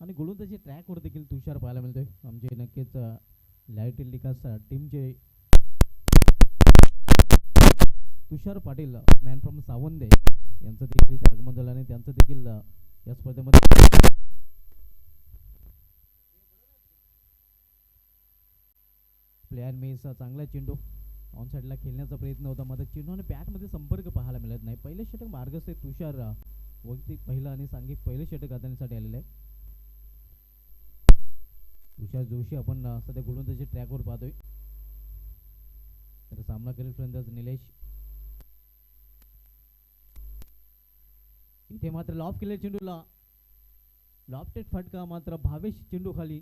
आणि गोलंदाजी ट्रॅकवर देखील तुषार पाहायला मिळतोय. आमचे नक्कीच लाईट लिकास टीमचे तुषार पाटील मॅन फ्रॉम सावंदे यांचं देखील इथे आगमन झालं आणि त्यांचं देखील या स्पर्धेमध्ये प्लेयर मेस चांगला चेंडू ऑन साईडला खेळण्याचा प्रयत्न होता, मात्र चेंडू आणि बॅटमध्ये संपर्क पाहायला मिळत नाही. पहिले षटक मार्गस्थ तुषार वैयक्तिक पहिलं आणि सांघिक पहिले षटक हाताळण्यासाठी आलेलं आहे. तुषार जोशी आपण सध्या गोलंदाजी ट्रॅकवर पाहतोय. तर सामना करेल फलंदाज निलेश. इथे मात्र लॉफ केले चेंडूला, लॉफ्टेड फटका, मात्र भावेश चेंडू खाली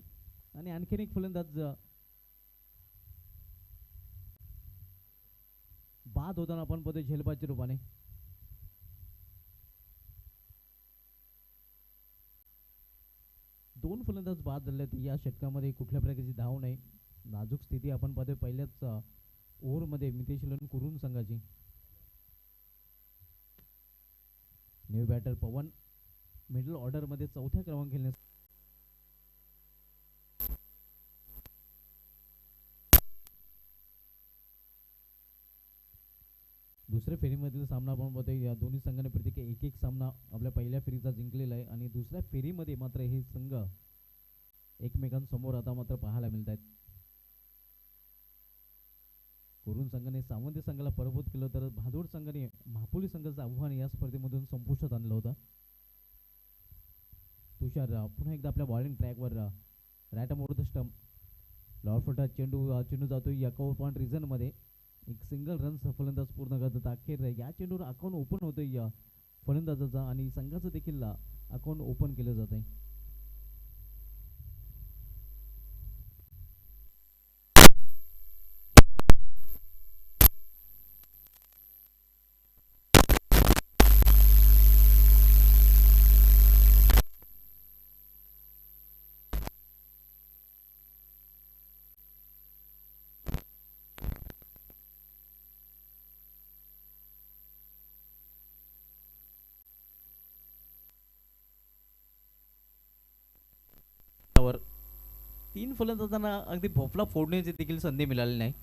आणि आणखीन एक फलंदाज बाद होताना आपण पाहतोय झेलबाच्या रूपाने. दोन फलंदाज बाद झाले या षटकामध्ये. कुठल्या प्रकारची धाव नाही. नाजूक स्थिती आपण पाहतोय पहिल्याच ओव्हरमध्ये मितेश लोन कुरून संघाची. न्यू बॅटर पवन मिडल ऑर्डर मध्ये चौथ्या क्रमांक खेळण्यास. दुसऱ्या फेरीमधील सामना आपण पाहतोय. या दोन्ही संघाने प्रत्येकी एक एक सामना आपल्या पहिल्या फेरीचा जिंकलेला आहे आणि दुसऱ्या फेरीमध्ये मात्र हे संघ एकमेकांसमोर आता मात्र पाहायला मिळत आहेत. कुरून संघाने सावंती संघाला पराभूत केलं, तर भादोड संघाने महापोली संघाचं आव्हान या स्पर्धेमधून संपुष्टात आणलं होतं. तुषार पुन्हा एकदा आपल्या बॉलिंग ट्रॅकवर रॅटम ओव्हर द स्टंप. लॉर्फटा चेंडू जातोय या कव्हर पॉईंट रिझन मध्ये. एक सिंगल रन फलंदाज पूर्ण करतात. अखेर या चेंडूवर अकाउंट ओपन होतोय या फलंदाजाचा आणि संघाचं देखील अकाउंट ओपन केलं जात आहे. तीन फलंदाजांना अगदी भोपळा फोडण्याची देखील संधी मिळाली नाही.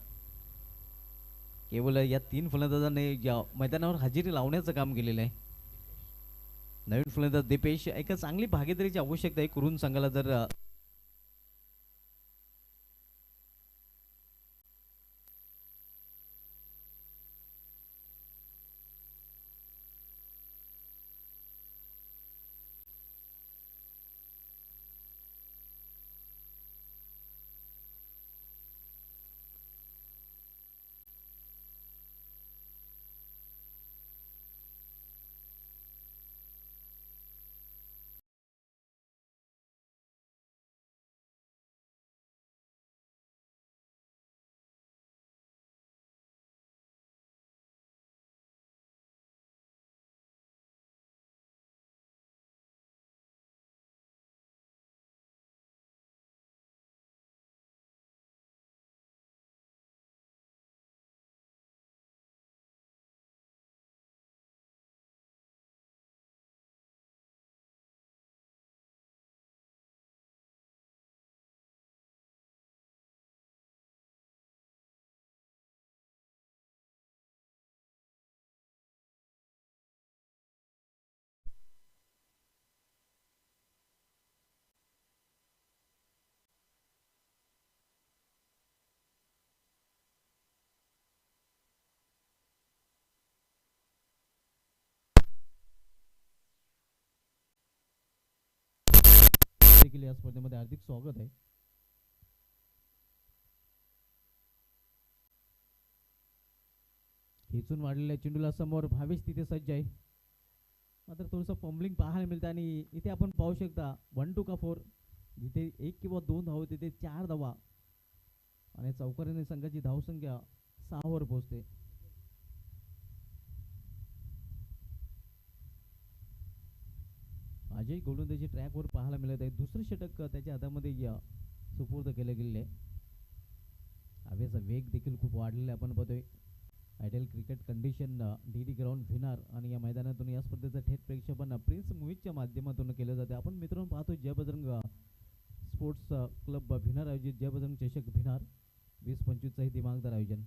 केवळ या तीन फलंदाजांनी या मैदानावर हजेरी लावण्याचं काम केलेलं आहे. नवीन फलंदाज दीपेश, एका चांगली भागीदारीची आवश्यकता आहे कुरून संघाला. जर देखील या स्पर्धेमध्ये हार्दिक स्वागत आहे. खेचून वाढलेल्या चेंडूला समोर भावेश तिथे सज्ज आहे, मात्र थोडंसं फंबलिंग पाहायला मिळतं आणि इथे आपण पाहू शकता 1 2 का 4. जिथे 1 किंवा 2 धावा तिथे 4 धावा आणि चौकारीने संघाची धावसंख्या 6 वर पोहोचते. अजय गोलंदाजी ट्रॅकवर पाहायला मिळत आहे. दुसरं षटक त्याच्या हातामध्ये सुपूर्द केलं गेलेलं आहे. हवेचा वेग देखील खूप वाढलेला आहे आपण पाहतोय. Ideal cricket condition the ground भिनार आणि या मैदानातून या स्पर्धेचं थेट प्रेक्षेपण प्रिन्स मूवीजच्या माध्यमातून केलं जाते. आपण मित्रांनो पाहतो जय बजरंग स्पोर्ट्स क्लब भिनार आयोजित जय बजरंग चषक भिनार 20-25चं हे दिमागदार आयोजन.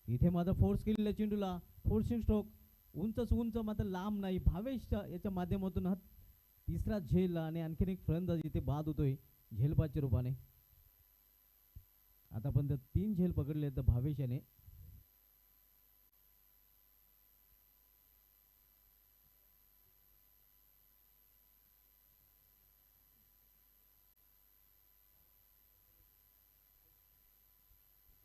इथे मात्र फोर्स केलेल्या चेंडूला फोर्सिंग स्ट्रोक उंच उंच मात्र लांब नाही. भावेश याच्या माध्यमातून हा तिसरा झेल आणि आणखीन एक फलंदाज इथे बाद होतोय झेलबादच्या रूपाने. आतापर्यंत 3 झेल पकडले आहेत भावेश याने.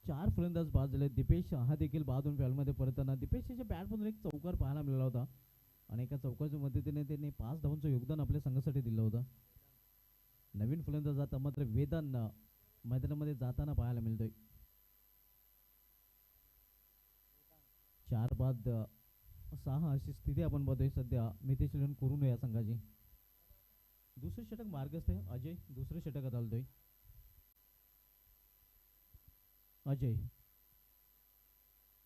चार फलंदाज बाद झाले. दीपेश हा देखील बाद होऊन फॅलमध्ये परतताना दीपेशच्या बॅटमधून एक चौकार पाहायला मिळाला होता आणि एका चौकाच्या मदतीने त्याने 5 धावांचं योगदान आपल्या संघासाठी दिलं होतं. नवीन फलंदाज आता मात्र वेदान मैदानामध्ये जाताना पाहायला मिळतोय. 4 बाद 6 अशी स्थिती आपण बघतोय सध्या मितेश करून या संघाची. दुसरं षटक मार्गस्थ आहे. अजय दुसरं षटकात आलतोय. अजय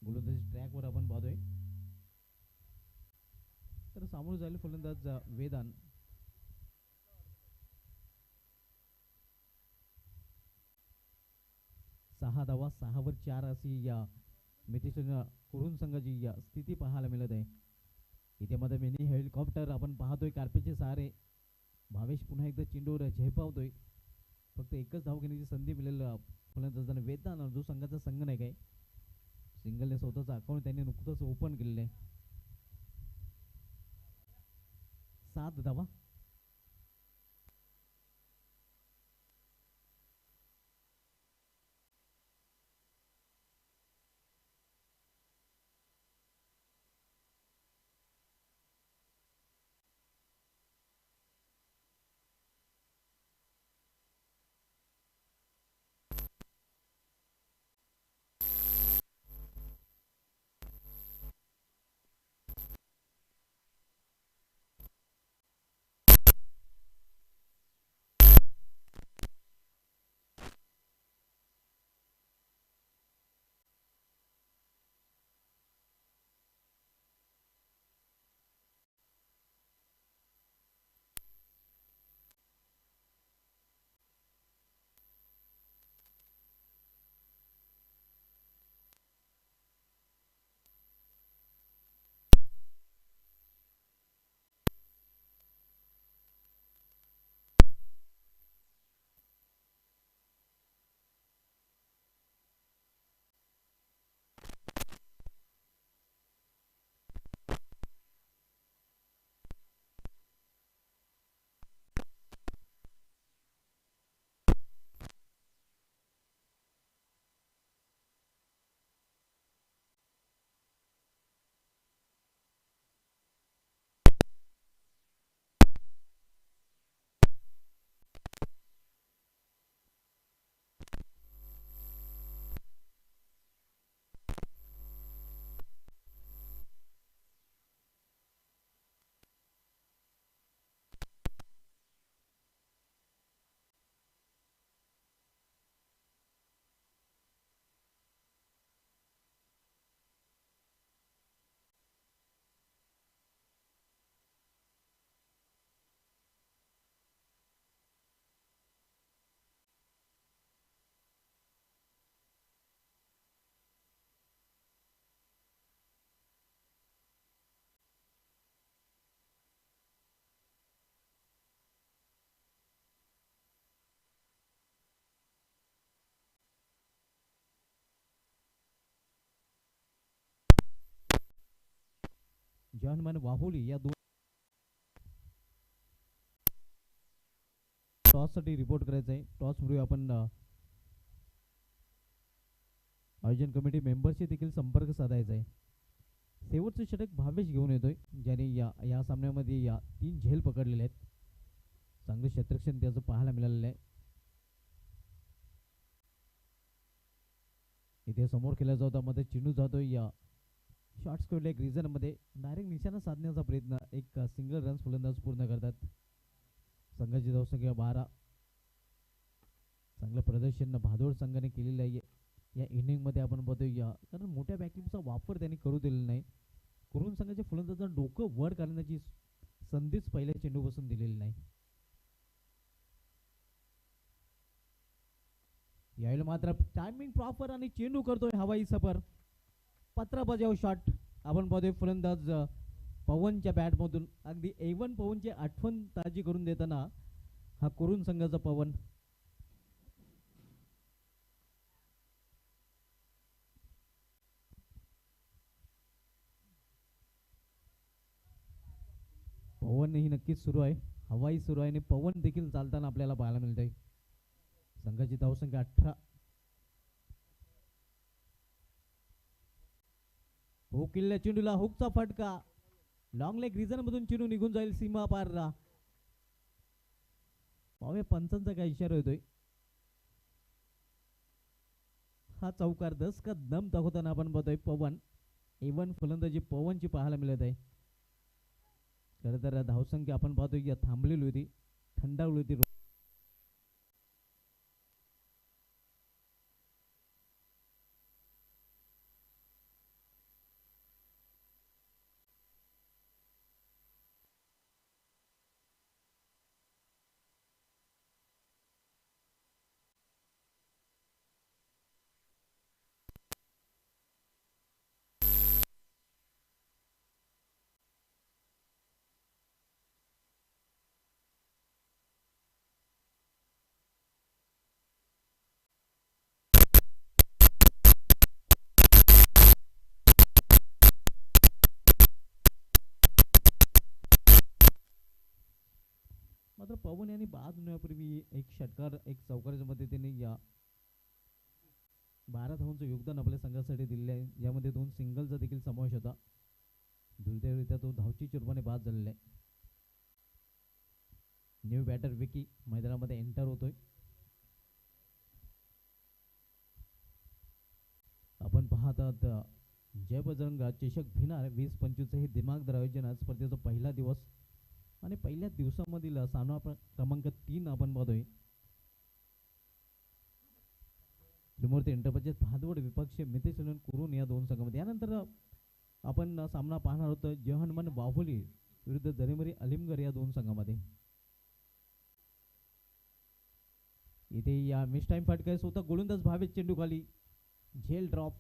गोलंदाजी ट्रॅकवर आपण पाहतोय. तर सामोरं जायला फलंदाज वेदान. सहा धावा 6वर 4 अशी या मितेश कुरुन संघाची या स्थिती पाहायला मिळत आहे. इथे मध्ये मिनी हेलिकॉप्टर आपण पाहतोय कार्पेटचे सहारे. भावेश पुन्हा एकदा चेंडूवर झेपावतोय. फक्त एकच धाव घेण्याची संधी मिळेल फलंदाजांना. वेदान जो संघाचा संघ नाही काय सिंगलने स्वतःचं अकाउंट त्यांनी नुकतंच ओपन केलेलं आहे. 7 धावा. जॉनमॅन वाहुली या दोन टॉस साठी रिपोर्ट करायचा आहे. टॉस पूर्वी आपण आयोजन कमिटी मेंबरशी देखील संपर्क साधायचा आहे. शेवटचे षटक भावेश घेऊन येतोय ज्याने या सामन्यामध्ये 3 झेल पकडलेले आहेत. चांगले क्षेत्ररक्षण त्याचं पाहायला मिळालेलं आहे. इथे समोर केला जातो मध्ये चेंडू जातोय शॉर्ट स्क्वेअर लेग रिजन मध्ये डायरेक्ट निशाणा साधण्याचा प्रयत्न एक सिंगल रन्स फलंदाज पूर्ण करतात. संघाची धावसंख्या 12. चांगलं प्रदर्शन भादोड संघाने केलेलं आहे. या इनिंगमध्ये आपण बघतो या कारण मोठ्या बॅकलिपचा वापर त्यांनी करू दिलेला नाही. करून संघाच्या फलंदाजांना डोकं वर घालण्याची संधीच पहिल्या चेंडूपासून दिलेली नाही. यावेळेला मात्र टायमिंग प्रॉपर आणि चेंडू करतोय हवाई सफर. पत्रा बजाव शॉट आपण पाहतोय फलंदाज पवनच्या बॅटमधून अगदी A1 पवनची आठवण ताजी करून देताना हा करून संघाचा पवन. पवन ही नक्कीच सुरू आहे. हवाई सुरू आहे आणि पवन देखील चालताना आपल्याला पाहायला मिळतंय. संघाची धावसंख्या 18. हो किल्ल्या चेंडूला हुकचा फटका. लॉंग लेग रिझन मधून चेंडू निघून जाईल सीमा पारला. पाहूया पंचांचा काय इशारा होतोय. हा चौकार 10 का दम दाखवताना आपण बघतोय पवन. A1 फलंदाजी पवनची पाहायला मिळत आहे. खरं तर धावसंख्या आपण पाहतोय की थांबलेली होती, थंडावली होती. मात्र पवन यांनी बाद होण्यापूर्वी एक षटकार एक चौकाराच्या मध्ये त्यांनी या 12 धावांचं योगदान आपल्या संघासाठी दिलेलं आहे. यामध्ये 2 सिंगलचा देखील समावेश होता. दुर्दैवरित्या तो धावची चुरबाने बाद झालेला आहे. न्यू बॅटर विकी मैदानामध्ये एंटर होतोय. आपण पाहत आहात जय बजरंग चषक भिनार 20-25 हे दिमागदार आयोजन. आज स्पर्धेचा पहिला दिवस आणि पहिल्या दिवसामधील सामना क्रमांक 3 आपण बघतोय. त्रिमूर्ती एंटरप्राइजेस भादवड विपक्ष मितेश करून या 2 संघामध्ये. यानंतर आपण सामना पाहणार आहोत जहनमन बाहुली विरुद्ध जरीमरी अलिमगर या 2 संघामध्ये. इथे या मिस टाइम फटका स्वतः गोलंदाज भावेश चेंडू खाली झेल ड्रॉप.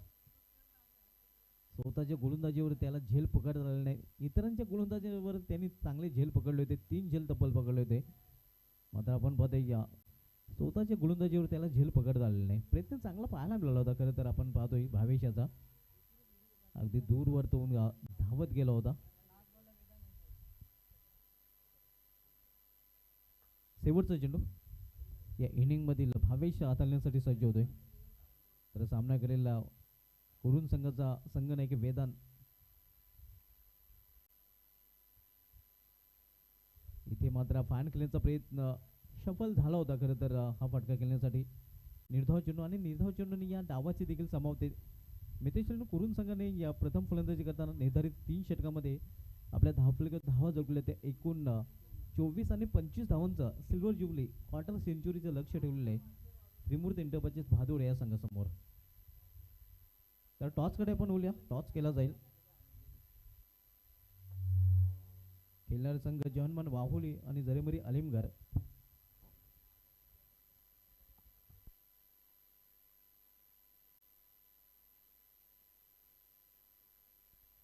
स्वतःच्या गोलंदाजीवर त्याला झेल पकड झालेला नाही. इतरांच्या गोलंदाजीवर त्यांनी चांगले झेल पकडले होते, 3 झेल तब्बल पकडले होते. मात्र आपण पाहतोय या स्वतःच्या गोलंदाजीवर त्याला झेल पकड झालेला नाही. प्रयत्न चांगला पाहायला मिळाला होता. खरं तर आपण पाहतोय भावेश याचा अगदी दूरवर तो धावत गेला होता. शेवटचा चेंडू या इनिंग मधील भावेश हाताळण्यासाठी सज्ज होतोय. तर सामना केलेला करून संघाचा संघनायक वेदांत इथे मात्र फाईन खेळण्याचा प्रयत्न सफल झाला होता. खरं तर हा फटका खेळण्यासाठी निर्धाव चेंडू आणि निर्धाव चेंडूने या डावाची देखील समावते. मितेश करून संघाने या प्रथम फलंदाजी करताना निर्धारित 3 षटकामध्ये आपल्या धावा जोडल्या. त्या एकूण 24 आणि 25 धावांचा सिल्वर जुबली क्वार्टर सेंचुरीचं लक्ष ठेवलेलं आहे त्रिमूर्ती एंटरप्राइजेस भादोड या संघासमोर. तर टॉसकडे आपण बोलूया. टॉस केला जाईल. खेळणारे संघ जहनमन बाहुली आणि जरीमरी अलिमगर.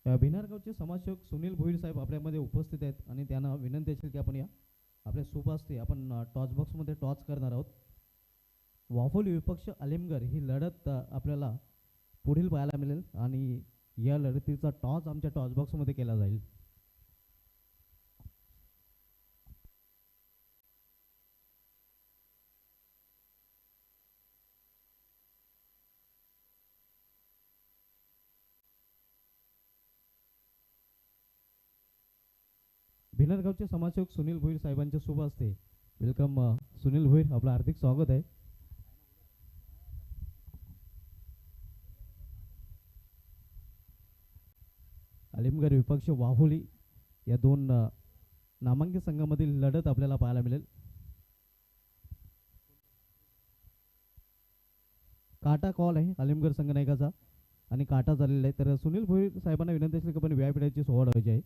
भिनारगावचे समाजसेवक सुनील भोईर साहेब आपल्यामध्ये उपस्थित आहेत आणि त्यांना विनंती असेल की आपण या आपल्या शुभ हस्ते आपण टॉस बॉक्समध्ये टॉस करणार आहोत. वाफोली विपक्ष अलिमगर ही लढत आपल्याला पुढील पाहायला मिळेल आणि या लढतीचा टॉस आमच्या टॉस बॉक्समध्ये केला जाईल. भिनारगावचे समाजसेवक सुनील भोईर साहेबांच्या शुभ हस्ते वेलकम. सुनील भोईर आपलं हार्दिक स्वागत आहे. अलिमगर विपक्ष वाहुली या 2 नामांकित संघामधील लढत आपल्याला पाहायला मिळेल. काटा कॉल आहे आलिमगड संघनायकाचा आणि काटा झालेला आहे. तर सुनील भोईर साहेबांना विनंती असेल की आपण व्यापीठाची सोहळ व्हायची आहे.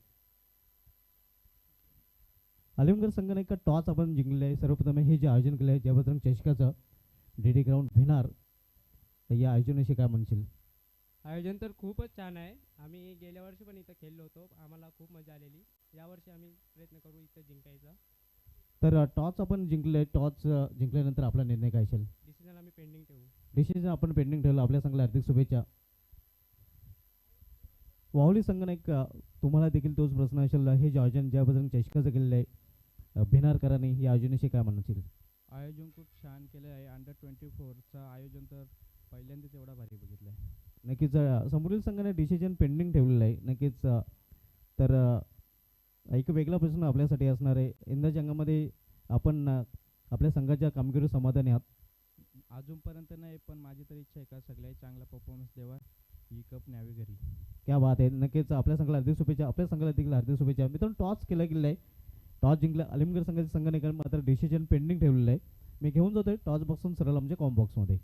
आलिमगड संघनायका टॉस आपण जिंकलेले आहे. सर्वप्रथम हे जे आयोजन केलं आहे जयबजरंग चषकाचं डीडी ग्राउंड भिनार, तर या आयोजनाशी काय म्हणशील? आयोजन तर खूपच छान आहे. आम्ही गेल्या वर्षी पण इथं खेळलो होतो, आम्हाला खूप मजा आलेली. यावर्षी आम्ही प्रयत्न करू इथं जिंकायचा. तर टॉस आपण जिंकले, टॉस जिंकल्यानंतर आपला निर्णय काय असेल? डिसिजन आम्ही पेंडिंग ठेवू. डिसिजन आपण पेंडिंग ठेवलं. आपल्या संघाला हार्दिक शुभेच्छा. वाहुली संघनायक, तुम्हाला देखील तोच प्रश्न असेल. हे जे आयोजन जयबजरंग चषकाचं केलेलं आहे भिनारकरांनी, या आयोजनाशी काय म्हणशील? आयोजन खूप छान केलं आहे. अंडर 24चं आयोजन तर पहिल्यांदाच एवढा भारी बघितलं आहे. नक्कीच समोरील संघाने डिसिजन पेंडिंग ठेवलेलं आहे. नक्कीच तर एक वेगळा प्रश्न आपल्यासाठी असणार आहे. यंदाच्या अंगामध्ये आपण आपल्या संघाच्या कामगिरीवर समाधानी आहात? अजूनपर्यंत नाही, पण माझी तर इच्छा आहे का सगळ्यात चांगला परफॉर्मन्स द्यावा, ही कप न्यावी घरी. क्या बात आहे. नक्कीच आपल्या संघाला हार्दिक शुभेच्छा. आपल्या संघाला देखील हार्दिक शुभेच्छा. मित्रांनो, टॉस केला गेलेला आहे. टॉस जिंकला आलिमगड संघाच्या संघाने, मात्र डिसिजन पेंडिंग ठेवलेलं आहे. मी घेऊन जातोय टॉस बॉक्सून सरळ आमच्या कॉम बॉक्समध्ये.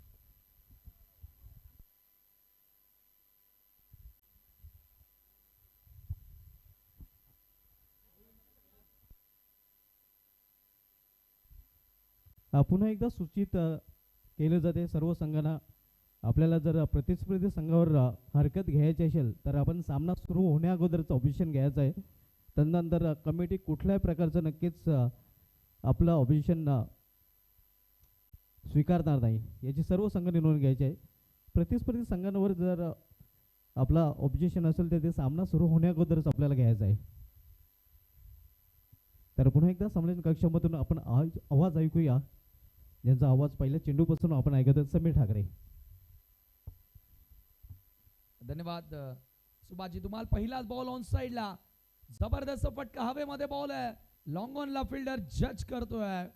पुन्हा एकदा सूचित केलं जाते सर्व संघांना, आपल्याला जर प्रतिस्पर्धी संघावर हरकत घ्यायची असेल तर आपण सामना सुरू होण्या अगोदरचं ऑब्जेक्शन घ्यायचं आहे. त्यानंतर कमिटी कुठल्याही प्रकारचं नक्कीच आपलं ऑब्जेक्शन स्वीकारणार नाही, याची सर्व संघांनी नोंद घ्यायची आहे. प्रतिस्पर्धी संघांवर जर आपला ऑब्जेक्शन असेल तर ते सामना सुरू होण्या अगोदरच आपल्याला घ्यायचं आहे. तर पुन्हा एकदा संमेलन कक्षामधून आपण आवाज ऐकूया, ज्यांचा आवाज पहिल्या चेंडूपासून आपण ऐकतो. समीर ठाकरे. धन्यवाद सुभाषजी. तुम्हाला पहिलाच बॉल ऑन साइडला, जबरदस्त फटका हवेमध्ये बॉल आहे. लॉंग ऑनला फिल्डर जज करतोय,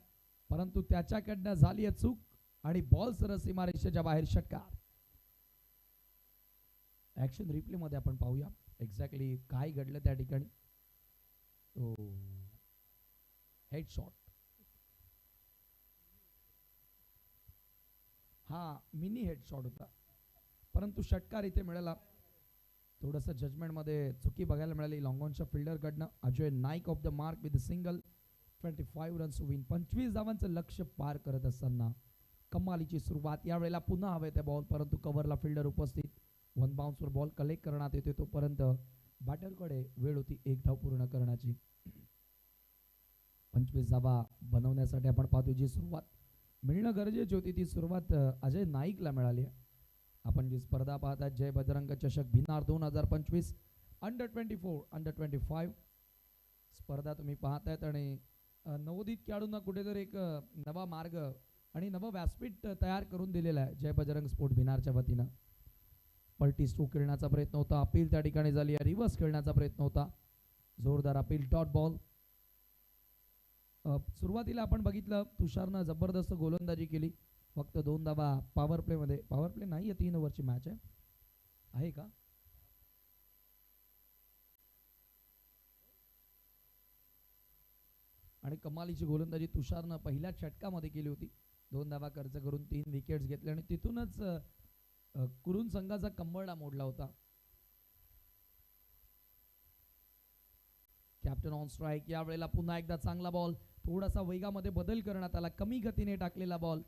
परंतु त्याच्याकडनं झाली आहे चूक आणि बॉल सरळ सीमारेषेच्या बाहेर. षटकार. ऍक्शन रिप्ले मध्ये आपण पाहूया एक्झॅक्टली काय घडलं त्या ठिकाणी. हेड शॉट, हा मिनी हेड शॉट होता, परंतु षटकार इथे मिळाला. थोडंसं जजमेंटमध्ये चुकी बघायला मिळाली लॉंगॉनच्या फिल्डरकडनं. Ajay Naik off the mark with single, 25 runs win. 25 धावांचं लक्ष्य पार करत असताना कमालीची सुरुवात. यावेळेला पुन्हा हवे ते बॉल, परंतु कव्हरला फिल्डर उपस्थित. वन बाउन्सवर बॉल कलेक्ट करण्यात येते, तोपर्यंत बॅटरकडे वेळ होती एक धाव पूर्ण करण्याची. 25 धावा बनवण्यासाठी आपण पाहतो जी सुरुवात मिळणं गरजेची होती, ती सुरुवात अजय नाईकला मिळाली आहे. आपण जी स्पर्धा पाहतात जय बजरंग चषक भिनार 2025 अंडर 24 अंडर 25 स्पर्धा तुम्ही पाहतायत. आणि नवोदित खेळाडूंना कुठेतरी एक नवा मार्ग आणि नवं व्यासपीठ तयार करून दिलेलं आहे जय बजरंग स्पोर्ट भिनारच्या वतीनं. पलटी स्ट्रोक खेळण्याचा प्रयत्न होता, अपील त्या ठिकाणी झाली आहे. रिव्हर्स खेळण्याचा प्रयत्न होता, जोरदार अपील, डॉट बॉल. सुरुवातीला आपण बघितलं तुषारनं जबरदस्त गोलंदाजी केली, फक्त 2 धावा पॉवर प्ले मध्ये. पॉवर प्ले नाही, 3 ओव्हरची मॅच आहे का? आणि कमालीची गोलंदाजी तुषारनं पहिल्या षटकामध्ये केली होती. 2 धावा खर्च करून 3 विकेट्स घेतले आणि तिथूनच कुरुन संघाचा कंबरडा मोडला होता. Captain on strike. यावेळेला पुन्हा एकदा चांगला बॉल, थोडासा वेगामध्ये बदल करण्यात आला, कमी गतीने टाकलेला बॉल,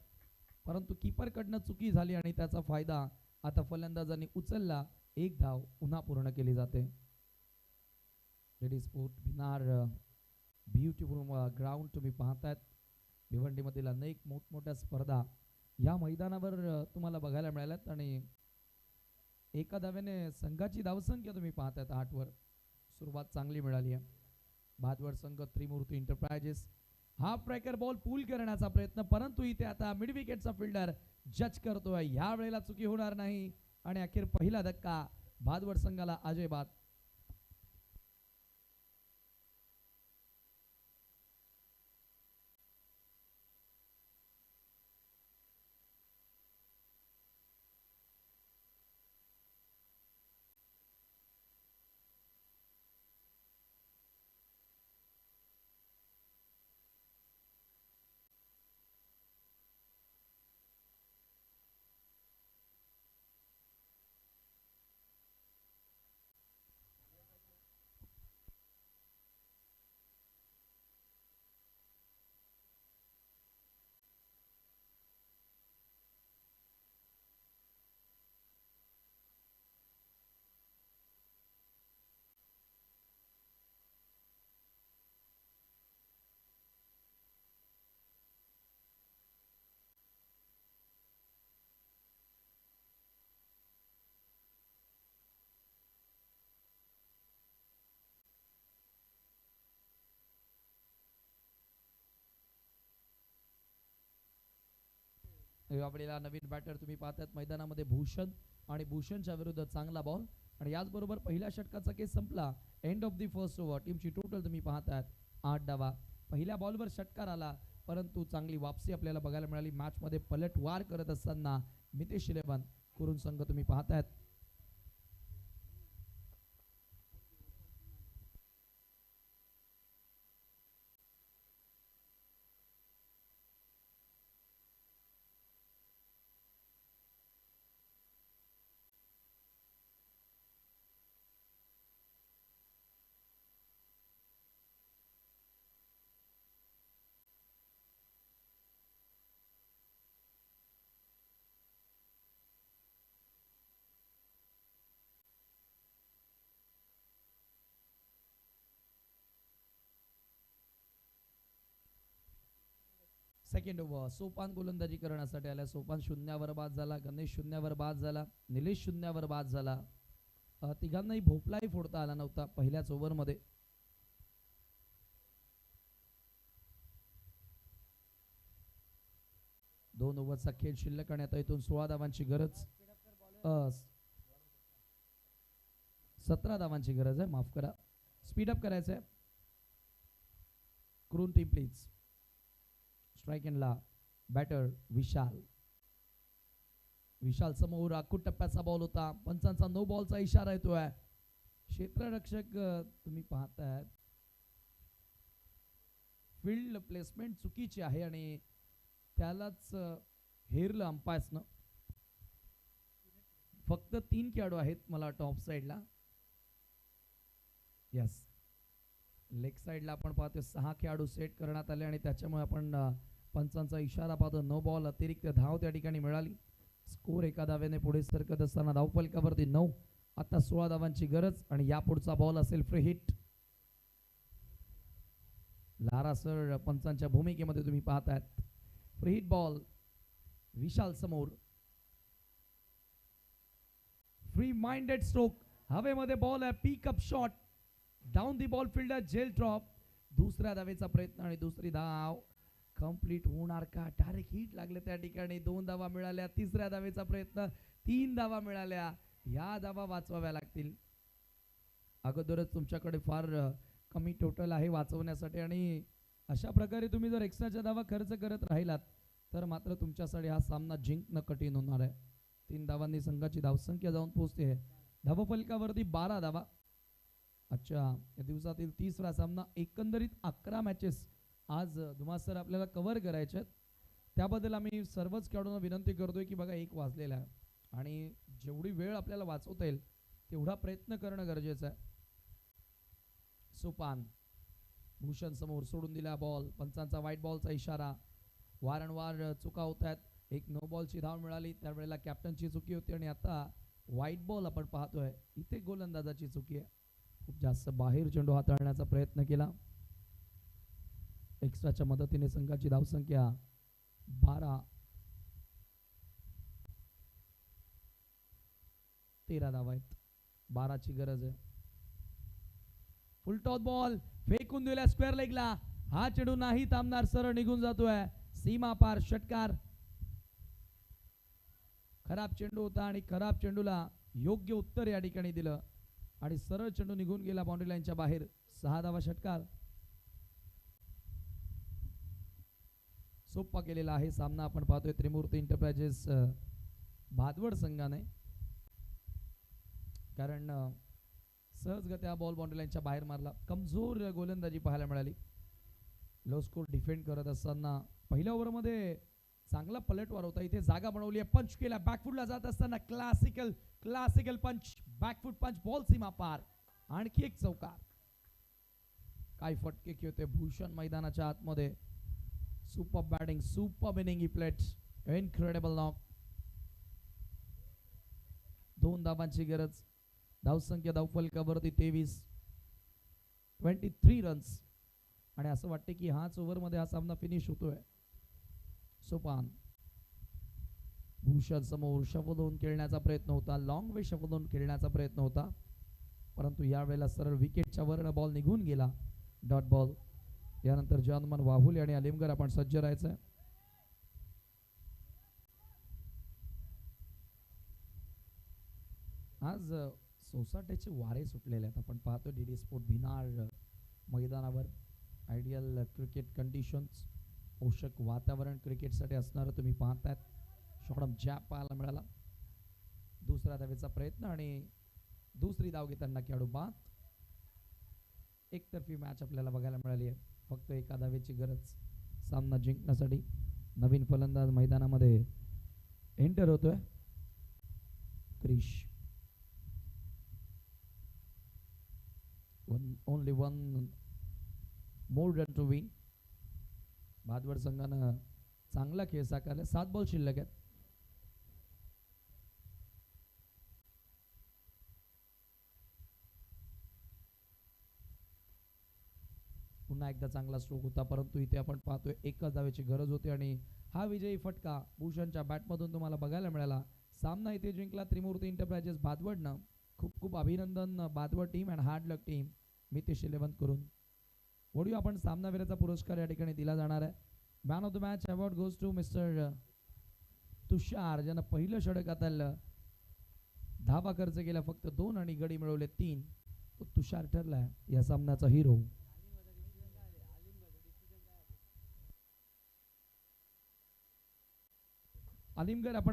परंतु कीपरकडनं चुकी झाली आणि त्याचा फायदा आता फलंदाजांनी उचलला. 1 धाव पुन्हा पूर्ण केली जाते. Ready sport Bhinar, beautiful ground तुम्ही पाहतायत. भिवंडीमधील अनेक मोठमोठ्या स्पर्धा या मैदानावर तुम्हाला बघायला मिळाल्यात आणि एका धाव्याने संघाची धावसंख्या तुम्ही पाहतायत 8 वर. सुरुवात चांगली मिळाली आहे. भादवड संघ त्रिमूर्ती एंटरप्राइजेस हाफ ब्रेकर बॉल पूल करण्याचा प्रयत्न, परंतु इथे आता मिड विकेटचा फिल्डर जज करतोय. या वेळेला चुकी होणार नाही आणि अखेर पहिला धक्का भादवड संघाला अजय बाद. यावेळेला नवीन बॅटर तुम्ही पाहतात मैदानामध्ये भूषण आणि भूषणच्या विरुद्ध चांगला बॉल आणि याचबरोबर पहिल्या षटकाचा केस संपला. End of the first over. टीमची टोटल तुम्ही पाहतात 8 धावा. पहिल्या बॉलवर षटकार आला परंतु चांगली वापसी आपल्याला बघायला मिळाली. मॅचमध्ये पलटवार करत असताना मितेश 11 कुरुन संघ तुम्ही पाहतायत. Second over. सोपान गोलंदाजी करण्यासाठी आल्या. सोपान शून्यावर बाद झाला. गणेश शून्यावर बाद झाला. निलेश शून्यावर बाद झाला. तिघांनाही भोपलाही फोडता आला नव्हता पहिल्याच ओव्हरमध्ये. दोन ओव्हरचा खेळ शिल्लक आणि आता इथून 16 धावांची गरज. 17 धावांची गरज आहे. माफ करा. स्पीडअप करायचं आहे. Croon team please. स्ट्राइक एंडला बॅटर विशाल. विशाल समोर आखूट टप्प्याचा बॉल होता. पंचांचा नो बॉलचा इशारा येतोय. क्षेत्ररक्षक तुम्ही पाहताय फील्ड प्लेसमेंट चुकीची आहे आणि त्यालाच हेरलं अंपायर्सनं. फक्त 3 खेळाडू आहेत मला टॉप साइडला. यस, लेग साइडला आपण पाहतोय 6 खेळाडू सेट करण्यात आले आणि त्याच्यामुळे आपण पंचांचा इशारा पाहतो. No ball. अतिरिक्त धाव त्या ठिकाणी मिळाली. स्कोर 1 धावेने पुढे सरकत असताना धावफलकावरती 9. आता 16 धावांची गरज आणि यापुढचा बॉल असेल फ्री हिट. लारा सर पंचांच्या भूमिकेमध्ये तुम्ही पाहतायत. फ्री हिट बॉल विशाल समोर. Free minded stroke. हवेमध्ये बॉल आहे. Pick up shot. Down the ball fielder जेल ड्रॉप. दुसऱ्या धावेचा प्रयत्न आणि दुसरी धाव कंप्लीट होणार का? डायरेक्ट हिट लागले त्या ठिकाणी. 2 धावा मिळाल्या. तिसऱ्या धावेचा प्रयत्न. 3 धावा मिळाल्या. या धावा वाचवाव्या लागतील. अगोदरच तुमच्याकडे फार कमी टोटल आहे वाचवण्यासाठी आणि अशा प्रकारे तुम्ही जर एक्स्ट्राच्या धावा खर्च करत राहिलात तर मात्र तुमच्यासाठी हा सामना जिंकणं कठीण होणार आहे. 3 धावांनी संघाची धावसंख्या जाऊन पोहोचते आहे धावफलकावरती 12 धावा. अच्छा, या दिवसातील 30रा सामना. एकंदरीत 11 मॅचेस आज धुमासर आपल्याला कव्हर करायचे आहेत. त्याबद्दल आम्ही सर्वच खेळाडूंना विनंती करतोय की बघा 1 वाजलेला आहे आणि जेवढी वेळ आपल्याला वाचवता येईल तेवढा प्रयत्न करणं गरजेचं आहे. सोपान भूषण समोर सोडून दिला बॉल. पंचांचा व्हाईट बॉलचा इशारा. वारंवार चुका होत आहेत. एक नो बॉलची धाव मिळाली त्यावेळेला कॅप्टनची चुकी होती आणि आता व्हाईट बॉल आपण पाहतोय. इथे गोलंदाजाची चुकी आहे. खूप जास्त बाहेर चेंडू हाताळण्याचा प्रयत्न केला. एक्स्ट्राच्या मदतीने संघाची धावसंख्या 12. 13 धावा आहेत. 12ची गरज आहे. फुल टॉस बॉल फेकून दिला स्क्वेअर लेगला. हा चेंडू नाही थांबणार. सरळ निघून जातोय. सीमा पार षटकार. खराब चेंडू होता आणि खराब चेंडूला योग्य उत्तर या ठिकाणी दिलं आणि सरळ चेंडू निघून गेला बाउंड्री लाईनच्या बाहेर. 6 धावा षटकार. सोप्पा केलेला आहे सामना. आपण पाहतोय त्रिमूर्ती एंटरप्राइजेस भादवड संघाने, कारण सहजगत्या बॉल बाउंड्री लाईनच्या बाहेर मारला. कमजोर गोलंदाजी पाहायला मिळाली. लो स्कोर डिफेंड करत असताना पहिल्या ओव्हरमध्ये चांगला पलटवार होता. इथे जागा बनवली आहे. पंच केला. बॅकफुटला जात असताना क्लासिकल पंच. बॅकफुट पंच. बॉल सीमा पार. आणखी एक चौकार. काय फटके खेळते भूषण मैदानाच्या आतमध्ये. Super batting. सुपर इनिंग ही प्लेट. Incredible knock. 2 धावांची गरज. धावसंख्या धावफलकावरती 23 रन्स आणि असं वाटते की हाच ओव्हरमध्ये हा सामना फिनिश होतोय. सोपान भूषण समोर शफल होऊन खेळण्याचा प्रयत्न होता. लॉंग वे शफल होऊन खेळण्याचा प्रयत्न होता परंतु यावेळेला सरळ विकेटच्या वरनं बॉल निघून गेला. Dot ball. यानंतर जानमन वाहुले आणि अलिमगर आपण सज्ज राहायचंय. आज सोसाट्याचे वारे सुटलेले आहेत. आपण पाहतो DD स्पोर्ट भिनार मैदानावर आयडियल क्रिकेट कंडिशन्स, पोषक वातावरण क्रिकेटसाठी असणारं तुम्ही पाहतायत. शॉर्टम जॅब पाहायला मिळाला. दुसऱ्या धावेचा प्रयत्न आणि दुसरी धाव घेताना खेळाडू बाद. एकतर्फी मॅच आपल्याला बघायला मिळाली आहे. फक्त एका धावेची गरज सामना जिंकण्यासाठी. नवीन फलंदाज मैदानामध्ये एंटर होतोय Krish. Only one more run to win. Bhadwad संघानं चांगला खेळ साकारला. 7 बॉल शिल्लक आहेत. पुन्हा एकदा चांगला स्ट्रोक होता, परंतु इथे आपण पाहतोय एकच धावेची गरज होती आणि हा विजयी फटका भूषणच्या बॅटमधून तुम्हाला बघायला मिळाला. सामना इथे जिंकला त्रिमूर्ती एंटरप्राइजेस भादवडनं. खूप खूप अभिनंदन Bhadwad team and hard luck team Mitesh 11 करून. वळूया आपण सामनावीराचा पुरस्कार या ठिकाणी दिला जाणार आहे. Man of the match award goes to mister Tushar, ज्यानं पहिलं षटकात धावा खर्च केला फक्त 2 आणि गडी मिळवले 3. तो तुषार ठरलाय या सामन्याचा हिरो. आलिमगड आपण